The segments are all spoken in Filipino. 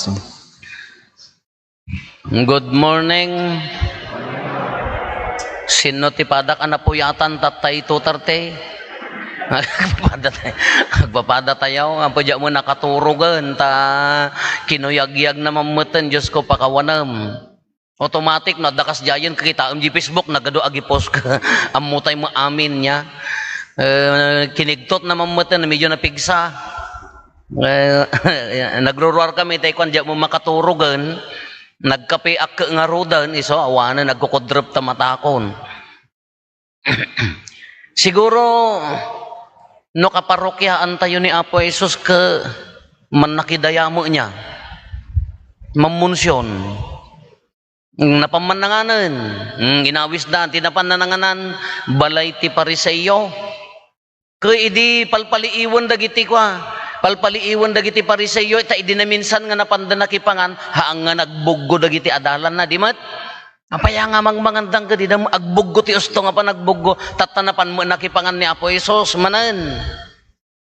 Paso. Good morning. Sino ti padak anapuyatan tatay tutarte? Agpapada tayo ang padya mo nakaturugan ta kinuyag-yag na mamatan Diyos ko pakawanam. Automatic na dakas jayan kita di Facebook nagado agi post ka amutay mo amin niya. Kinigtot na mamatan na medyo napigsa. Nagruruar kami tayo kung mo makaturugan. Nagkape ak nga rodan iso awana nagkukodrop ta matakon. Siguro no kaparokyaan tayo ni Apo Jesus ke manakidayamo niya. Mamunsyon. Napamananganan. Inawis na tinapanananganan balay ti pariseyo. Kaya idi palpaliiwan dagiti kwa. Palpaliiwan dagiti pariseyo ita idinaminsan nga napandanakipangan haang nga nagbuggo dagiti adalan na di mat. Apaya nga mangmangandang ka di na agbuggo ti usto nga pa nagbuggo tatanapan mo nakipangan ni Apo Jesus manan.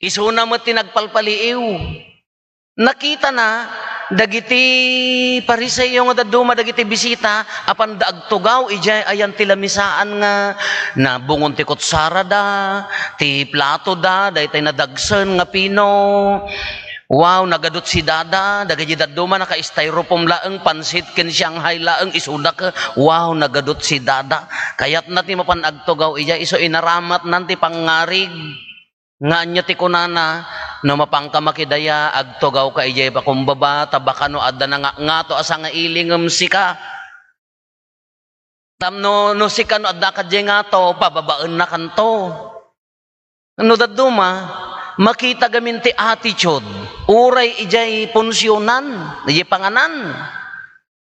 Isuna mo tinagpalpaliiw. Nakita na dagiti pariseyo nga daduma dagiti bisita apan daagtugaw ijay ayan ti lamisaan nga nabungon ti kutsara da ti plato da daytay nadagsen nga pino. Wow, nagadot si Dada, dagiti daduma naka styrofoam laeng pansit ken Shanghai laeng isuda ka. Wow, nagadot si Dada. Kayat na ti mapanagtugaw ijay iso inaramat nanti pangarig. Nga anya ti kunana no mapangka makidaya agtugaw ka ijay pa kumbaba tabakano adda na nga to asa nga ilingem sika. Tamno no sika no adda ka nga to pababaan na kanto. Ano daduma makita gamin ti attitude. Uray ijay punsyonan, ijay panganan.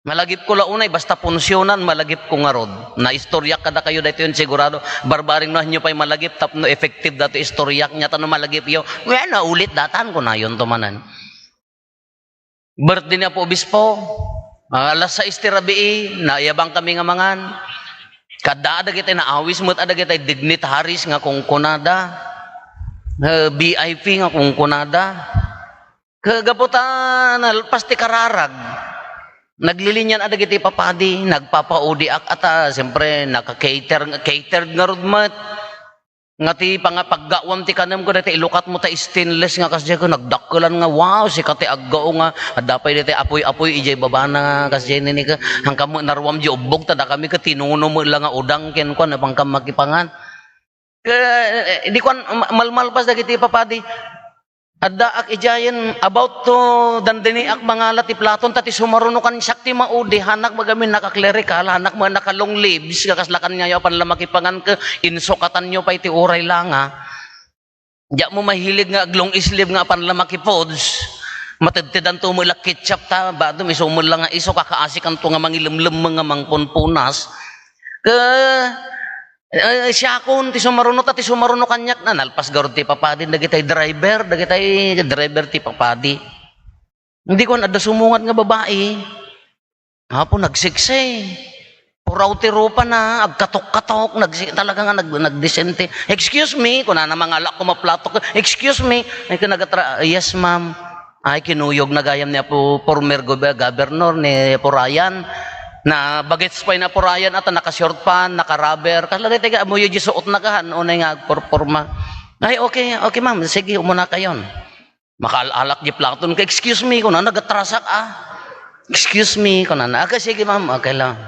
Malagip ko launay, basta punsyonan, malagip ko nga rod. Na istoryak kada kayo dito yun sigurado. Barbaring no nyo pa'y malagip, tapno effective dato istoryak niya, tanong malagip yun. Well, ulit datan ko na yun tumanan. Birthday niya po, obispo. Alas 6 tirabii, naiyabang kami nga mangan. Kada ada kita naawis mo't ada kita dignitaries nga kung kunada. VIP nga kung kunada. Kagaputan, pasti kararag. Naglilinyan ada giti papadi, nagpapaudi ata, siyempre naka-cater nga rudmat. Nga ti pangapaggawam ti kanam ko dati ilukat mo ta stainless nga kasi ko nagdakkelan nga wow si kati aggao nga adapay dati apoy-apoy ijay babana kasi ni ka hangkam mo narwam di ubog ta da kami ka tinuno mo lang nga udang ken ko na pangkam makipangan. Di ko malmalpas dagiti papadi. Adda ak ijayan about to dandini ak mga lati platon tati sumaruno kan sakti maudi hanak magamin nakaklerikal hanak mga nakalong lives kakaslakan niya pan lamakipangan ke insokatan nyo pa iti uray langa diya mo mahilig nga aglong islib nga pan lamakipods matedtedan to mo la ketchup ta badum isumul lang nga iso kakaasikan to nga mangilemlem mga mangpunpunas siya akon ti sumaruno kanyak na nalpas garod ti papadi dagitay driver ti papadi hindi ko ada sumungat nga babae hapon nagsikse puraw ti rupa na agkatok-katok talaga nga nagdesente excuse me kung na mga alak ko maplato ko excuse me ay kinagatra yes ma'am ay kinuyog na gayam niya po former governor ni Purayan na bagets pa na purayan at naka-short pan, naka-rubber. Kasi tega mo yung suot na kahan, unay nga porma. Ay, okay ma'am, sige, umuna kayon. Makaalak di platon ka, excuse me, kung na nagatrasak Excuse me, kung na okay, sige ma'am, okay lang.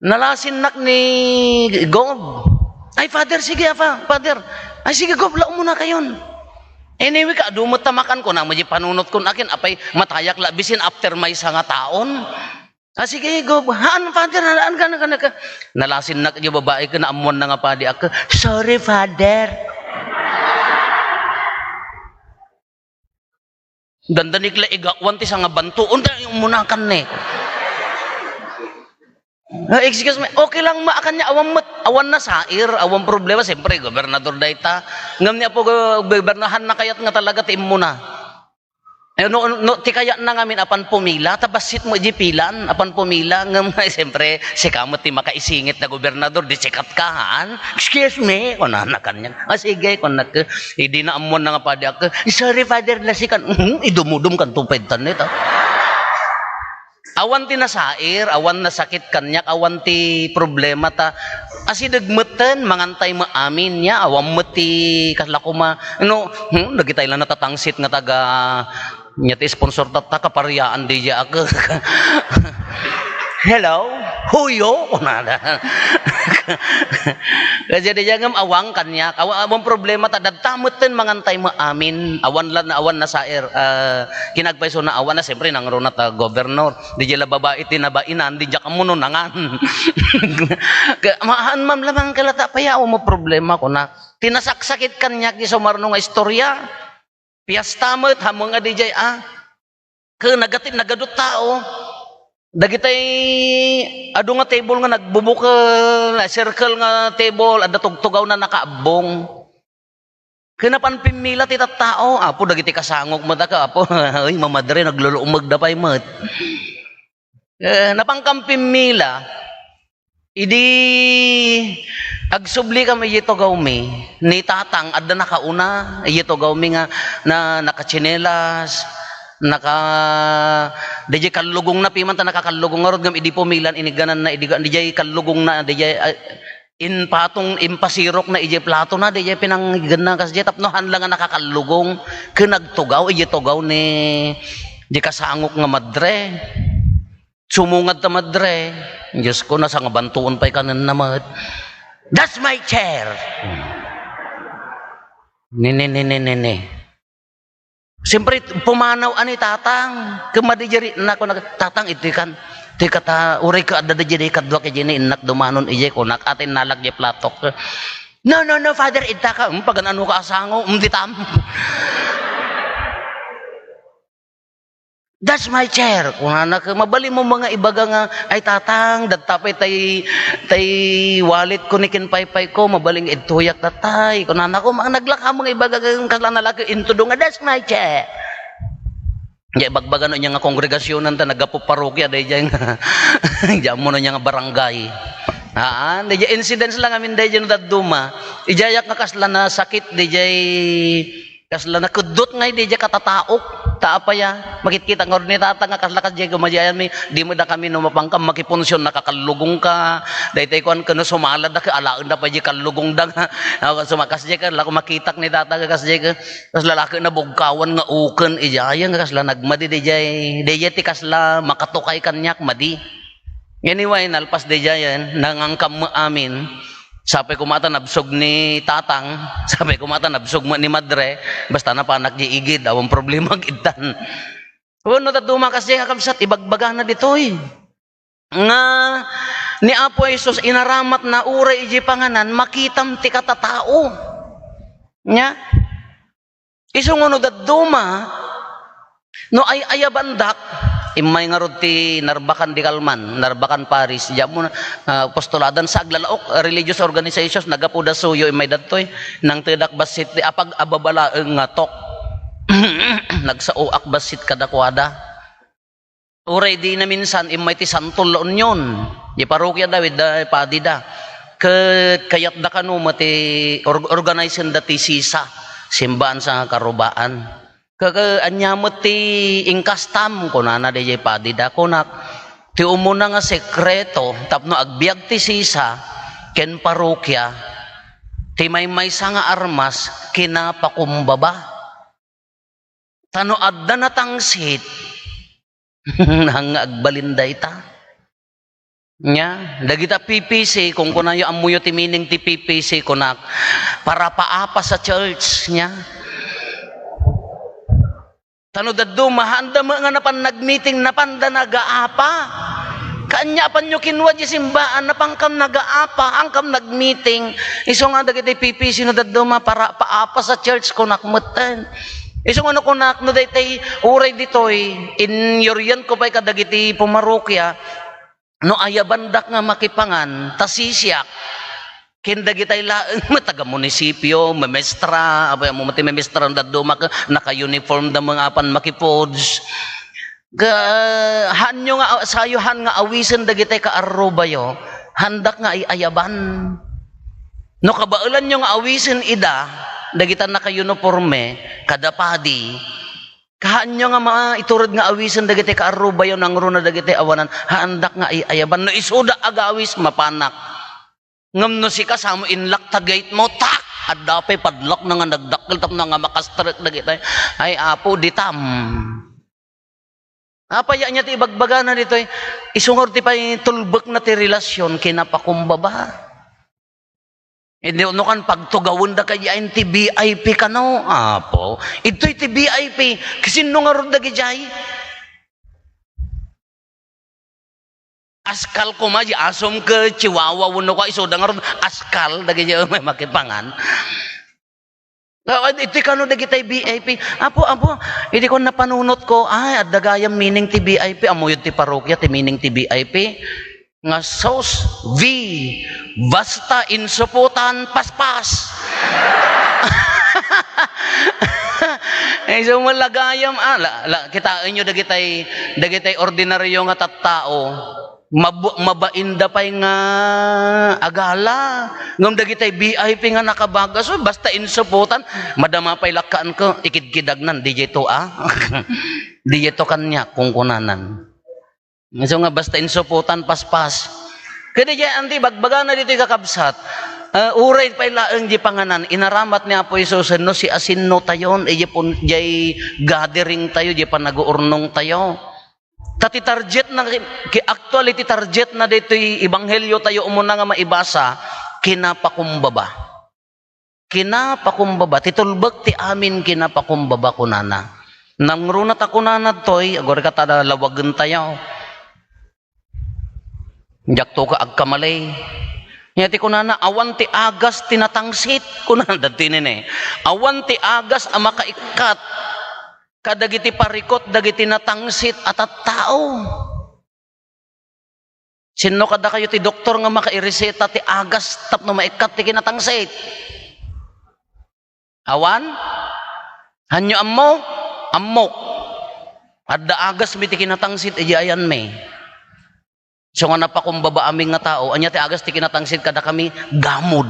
Nalasin ni Gob. Ay, father, sige, father. Ay, sige, Gob, laong muna kayon. Anyway, dumot tamakan ko na, may panunot ko na akin, apay matayak labisin after may nga taon. Sige, go. Haan, father, haan ka. Nalasin na yung babae ka, naamuan na nga padi ako. Sorry, father. Dandanik la igakwan ti sa nga banto. Unta yung munakan ni. Excuse me, okay lang maakan niya awan na sair, awan problema. Siyempre, gobernador dayta. Ngam niya po, gobernahan na kayat nga talaga tim mo na. Ti kaya na ngamin apan pumila tabasit mo di pilan apan pumila ngam siyempre si kamot ti makaisingit na gobernador di sikat kahan excuse me kuna na kanyan sige kuna ka idi na amon na nga padi ak sorry father lasikan idumudum kan tuped tan nito Awan ti nasair, awan nasakit kanyak, awan ti problema ta. Asi dagmeten mangantay mo amin niya, awan mo ti kaslakuma. No, nagitay lang natatangsit nga taga nya ti sponsor ta kaparyaan di ja ako. Hello, huyo kunada. Kasi di jangam awang kanya, awang problema ta dadtamutten mangantay mo amin, awan na sair, kinagpaiso na awan na siyempre nang ronat governor, di jela babae tinabainan, di ja kamuno nangan. Maahan mam lamang kalata paya mo problema ko na tinasaksakit kanya di sumarno nga istorya, piyastamot hamong nga di jay ke nagadut tao. Dagitay adu nga table nga nagbubuka circle nga table adda tugtugaw na nakaabong. Kinapan pimila ti tattao apo dagiti kasangok mo ka apo ay mamadre nagluluumag da pay met. Napangkam pimila idi agsubli kami ito gawmi ni tatang adda nakauna ito gawmi nga na nakachinelas DJ kalugong na pimanta nakakalugong nga rod ngam idi pumilan iniganan na DJ kalugong na DJ in patong impasirok na DJ plato na DJ pinangganna kas DJ tapnohan lang nga nakakalugong kinagtugaw iji tugaw ni di kasangok nga madre sumungad ta madre Diyos ko nasa nga bantuon pa'y kanan naman that's my chair ni siyempre, pumanaw ani tatang. Kumadijari na ko tatang iti kan. Iti kata uri ka adda dijari kadwa kay jini inak dumanon ije ko nak atin nalag je platok. No, father ita ka. Pag ano ka asango, ditam. That's my chair. Kung anak, mabali mo mga ibaga nga, ay tatang, datapay tay wallet ko ni kinpaypay ko, mabaling ituyak tatay. Kung anak ko, naglaka mga ibaga kaslan na laki, intudo nga, that's my chair. Diya, bagbagan niya nga kongregasyonan ta, nagapo parokya, diya nga, diya mo na niya nga barangay. Diya incidents lang amin, diya nga daduma, ijayak nga kaslan na sakit, diya kaslan na kudot nga, diya katataok. Taapaya, makikita ng ni tata nga kaslakas diya gumadyayan mi, di mo da kami numapangkam, makiponsyon, nakakalugong ka, dahil ko ano sumalad na ka, alaan na pa diya kalugong da nga, sumakas diya ka, lako makitak ni tata ka, kas diya ka, kas lalaki na bugkawan nga uken, ijaya nga kasla nagmadi diya ti kasla makatukay kanyak, madi. Anyway, nalpas diya yan, nangangkam mo amin, sabi kumata nabsog ni tatang, sabi kumata nabsog mo ni madre, basta na panak di igid, awang problema gitan. Uno tatuma kasi kakabsat, ibagbaga na ditoy. Nga, ni Apo Jesus, inaramat na uray iji panganan, makitam ti katatao. Nya? Isong uno tatuma, no ay ayabandak, imay nga ti Narbakan di Kalman, Narbakan Paris, diyan mo postuladan sa aglalaok, religious organizations, nagapuda suyo, imay datoy, nang tidak basit, apag ababalaeng nga tok, nagsauak basit kadakwada. Uray di na minsan, imay ti Santol La Union, di parokya David, padi da, kayat da kanu, mati organizing da ti sisa, simbahan sa karubaan. Anyamot ti ingkastam ko na DJ padi da kunak ti umuna nga sekreto tapno agbiag ti sisa ken parokya ti may nga armas kinapakumbaba tano adda natangsit nang agbalinday ta nya dagita PPC kung kunayo amuyo ti meaning ti PPC kunak para paapa sa church nya. Tano daddo mahanda mo nga napan nagmeeting napanda nagaapa. Kanya pan nyo kinwa di simbaan napangkam nagaapa, angkam nagmeeting. Iso nga dagiti PPC no daddo para paapa sa church ko nakmutan. Iso nga no kunak no daytay uray ditoy in yoryan ko pay kadagiti pumarokya no ayabandak nga makipangan tasisyak kindagitay laeng mataga munisipyo, memestra, apa mo mati memestra daddo naka-uniform da mga apan makipods. Hanyo nga sayuhan nga awisen dagitay ka arrobayo, handak nga ayaban. No kabaulan nyo nga awisen ida, dagitan naka-uniforme, kadapadi, Kahanyo nga maiturod nga awisan dagiti kaarubayo nang runa dagiti awanan. Haandak nga ayaban no isuda aga awis mapanak. Ngam no si kasamo inlak tagayt mo tak at dapay padlak na nga nagdakkel tap na nga makastrek dagiti. Ay apo ditam. Apaya niya ti ibagbaga na dito isungor ti pay tulbek na ti relasyon kinapakumbaba. Hindi no kan pagtugawon da kay ain ti VIP kano apo. Ito'y ti VIP kasi no nga ron dagi jay. Askal ko ma asom ke chihuahua uno ko iso da nga ron askal dagi jay may makipangan. Iti kano dagi tay VIP. Apo, hindi ko napanunot ko. Ay, at dagayang meaning ti VIP. Amuyod ti parokya ti meaning ti VIP. Nga sos V basta insuputan paspas. Eh so malagayam kitaan nyo dagitay ordinaryo nga tattao mabainda pay nga agala ngam dagitay VIP nga nakabaga so basta insuputan madama pay lakkaan ko ikidkidagnan DJ to DJ to kanya kung kunanan. So nga basta insuputan paspas. Kada diyan anti bagbaga na dito kakabsat. Uray pay laeng di panganan inaramat ni Apo Hesus no si asinno tayon pun jay gathering tayo di panaguurnong tayo. Tati target na actually ti target na dito ebanghelyo tayo umuna nga maibasa kinapakumbaba. Kinapakumbaba titulbek ti amin kinapakumbaba kunana. Nangrunat ako na toy agor kata lawagen tayo. Jakto ka agkamalay. Nyati ko na awan ti agas tinatangsit ko na datinin awan ti agas ang makaikat kadagiti parikot dagiti natangsit at tao. Sino kada kayo ti doktor nga makaireseta ti agas tapno maikat ti kinatangsit? Awan? Hanyo ammo. Adda agas mi ti kinatangsit ayan may. So nga napakumbaba aming nga tao, anya ti agas ti kinatangsit kada kami gamod.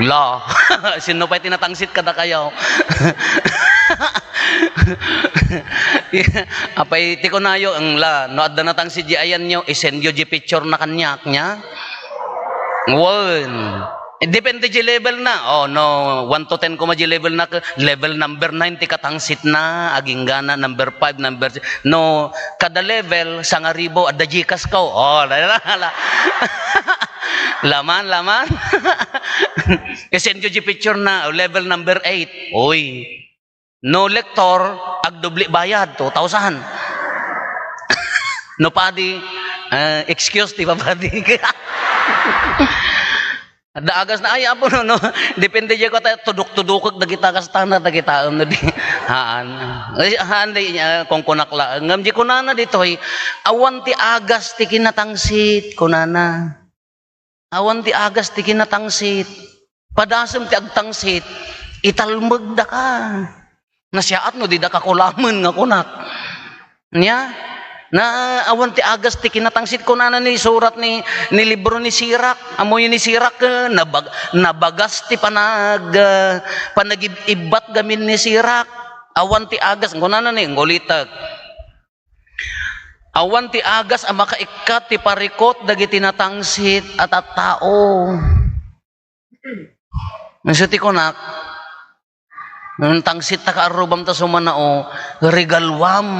La, sino pa tinatangsit kada kayo? Apay ti ko nayo ang la, no adda natangsit di ayan nyo, isend yo di picture na kanyak nya. Depende di level na. Oh no, 1 to 10 ko ma di level na. Level number 9 ti katangsit na. Aging gana number 5, number 6. No, kada level, 1,000 adda jikas ko. Oh, laman. Kasi enjo di picture na. Level number 8. Oy. No lector, agdubli bayad. 2,000. No padi, excuse, di ba padi? Ada agas na ay apo no depende je ko ta tuduk-tudukog dagita kas tanah dagita no di haan day kung kunakla ngam di kunana ditoy awan ti agas ti kinatangsit kunana awan ti agas ti kinatangsit padasem ti agtangsit italmeg da ka nasyaat no di da ka kulamen nga kunak nya na awan ti agas ti kinatangsit ko na ni surat ni libro ni Sirak amoy ni Sirak nabagas ti panagibat gamin ni Sirak awan ti agas ko na ni ngolitak awan ti agas ang makaikat ti parikot dagiti natangsit at tao nasuti ko nak nang tangsit ta kaarubam ta sumanao regalwam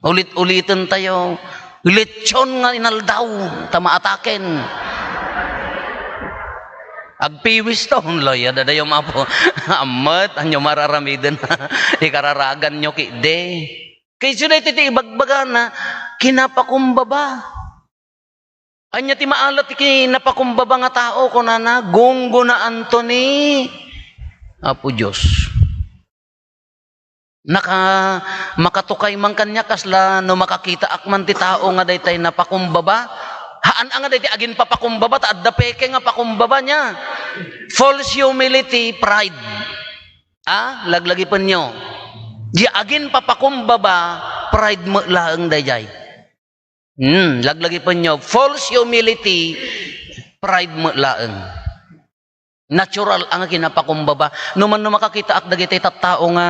ulit-ulitin tayo. Lechon nga inaldaw. Tamaataken. Agpiwis to. Loya, dadayo mapo. Amat, anyo mararamidin. Ikararagan nyo de. Kaya sunay titi ibagbaga na kinapakumbaba. Anya ti maalat kinapakumbaba nga tao ko na gunggo na Anthony. Apo Diyos. Makatukay man kanya kasla no makakita akman ti tao nga daytay napakumbaba haan nga daytay agin papakumbaba ta adda peke nga pakumbaba niya false humility pride laglagi pa nyo di agin papakumbaba pride mo laeng dayjay laglagi pa nyo false humility pride mo laeng Natural ang kinapakumbaba. Numan no makakita ak dagiti tattao nga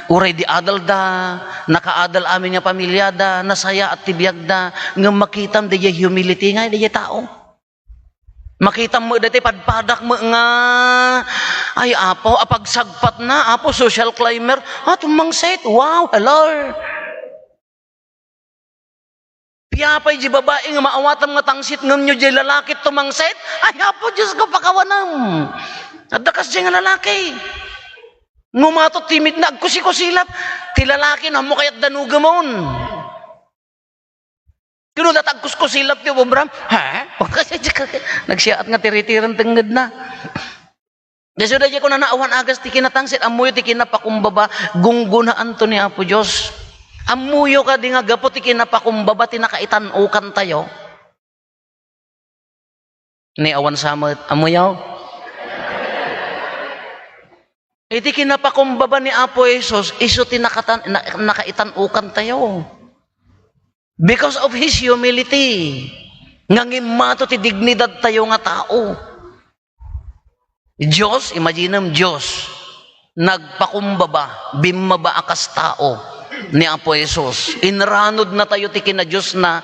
uray di adal da, nakaadal amin nga pamilya da, nasaya at tibiyag da, nga makitam di humility nga di tao. Makitam mo dati padpadak mo nga ay apo apagsagpat na apo social climber tumangset wow hello. Piyapay di babae nga maawatam nga tangsit ngam nyo di lalaki tumangset. Ay, apo, Diyos ko, pakawanam. Adakas di nga lalaki. Ngumato timid na, agkusikusilap. Ti lalaki na mo kaya't danuga mon. Kinudat agkuskusilap ti Bobram. Ha? Nagsiyaat nga tiritiran tenggad na. Deso da ko na naawan agas ti kinatangsit. Amuyo ti kinapakumbaba. Gunggunaan to ni Apo Diyos. Amuyo ka di nga gapot ikinapakumbaba tinakaitan-ukan tayo. Ni awan sama amuyaw. Iti kinapakumbaba ni Apo Jesus iso nakaitan-ukan tayo. Because of His humility. Ngangimato ti dignidad tayo nga tao. Diyos, imagine Diyos, nagpakumbaba, bimaba akas tao. Ni Apo Jesus. Inranod na tayo ti kina Diyos na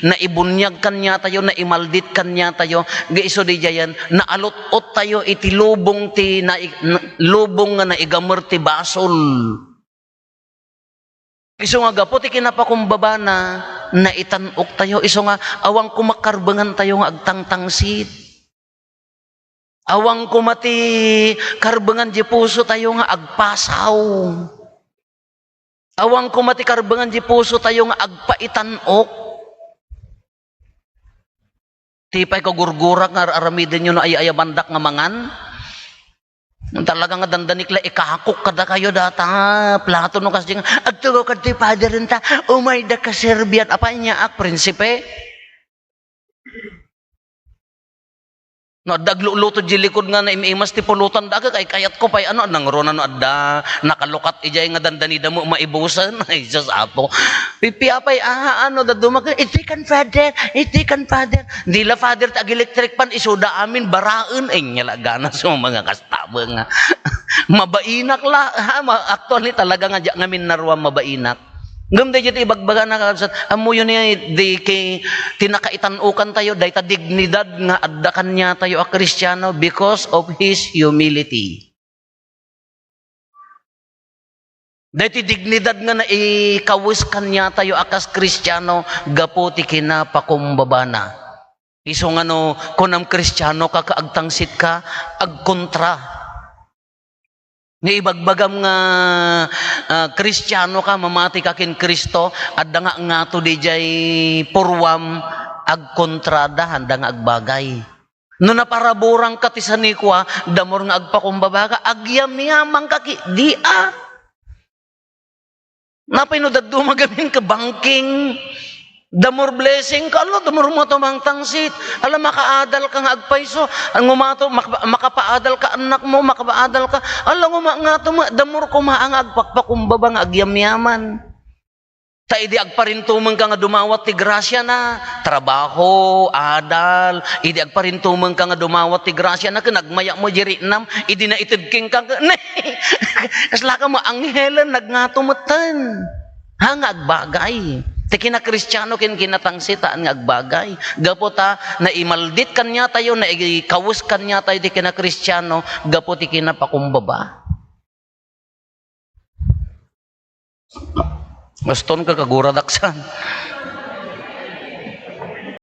naibunyag kanya tayo, naimaldit kanya tayo. Gaiso di jayan, naalot-ot tayo iti lubong lubong nga naigamur ti basol. Iso nga gapo ti kinapakumbaba na naitanok tayo. Iso nga awang kumakarbangan tayo nga agtangtangsit. Awang kumati karbangan di puso tayo nga agpasaw. Awang kumatikarbangan di puso tayo nga agpaitanok. Tipay ko gurgurak nga aramidin nyo na ayabandak nga mangan. Talaga nga dandanikla ikahakok kada kayo data. Plato no kasi nga agtugo kad ti father ta umay da ka Serbian apa niya ak prinsipe. No dagluluto di likod nga na imimas ti pulutan daga kay kayat ko pay ano nang rona no adda nakalukat ijay nga dandanida mo maibusan ay just apo pipi apay ano da dumag itikan father dila father tag electric pan isuda amin baraen ay nyalagana sa mga kastaba nga mabainak la actually talaga nga ngamin narwa mabainak. Ngam day jiti ibagbaga na kasat amuyo ni di kay tinakaitan-ukan tayo day ta dignidad nga adda kanya tayo a Kristiyano because of His humility. Day ti dignidad nga naikawis kanya tayo akas Kristiyano gapo ti kinapakumbaba na. Iso nga no kunam Kristiyano ka kaagtangsit ka agkontra. Ni ibagbagam nga Kristiyano ka mamati ka kin Kristo adda nga to dijay purwam agkontrada handa nga agbagay. No naparaburang ka ti sanikwa damor nga agpakumbaba ka agyam-yamang ka di napinudad dumagamin ka banking damor blessing ka, damor mo tumang tangsit. Alam, makaadal ka nga agpaiso. Ang umato, makapaadal ka anak mo, makapaadal ka. Alam, damor kumaang agpakpakumbaba nga agyam-yaman. Ta idi agparintumang ka nga dumawat ti grasya na. Trabaho, adal. Idi agparintumang ka nga dumawat ti grasya na. Nagmaya mo jiri nam. Idi na itidking ka. Kasla ka mo, anghelan, nagngatumatan. Nga agbagay. Ti kina-Kristiyano kin kinatangsitaan nga agbagay. Gapo ta naimaldit kanya tayo, naikawus kanya tayo ti kina-Kristiyano, gapo ti kinapakumbaba. Baston ka kaguradaksan.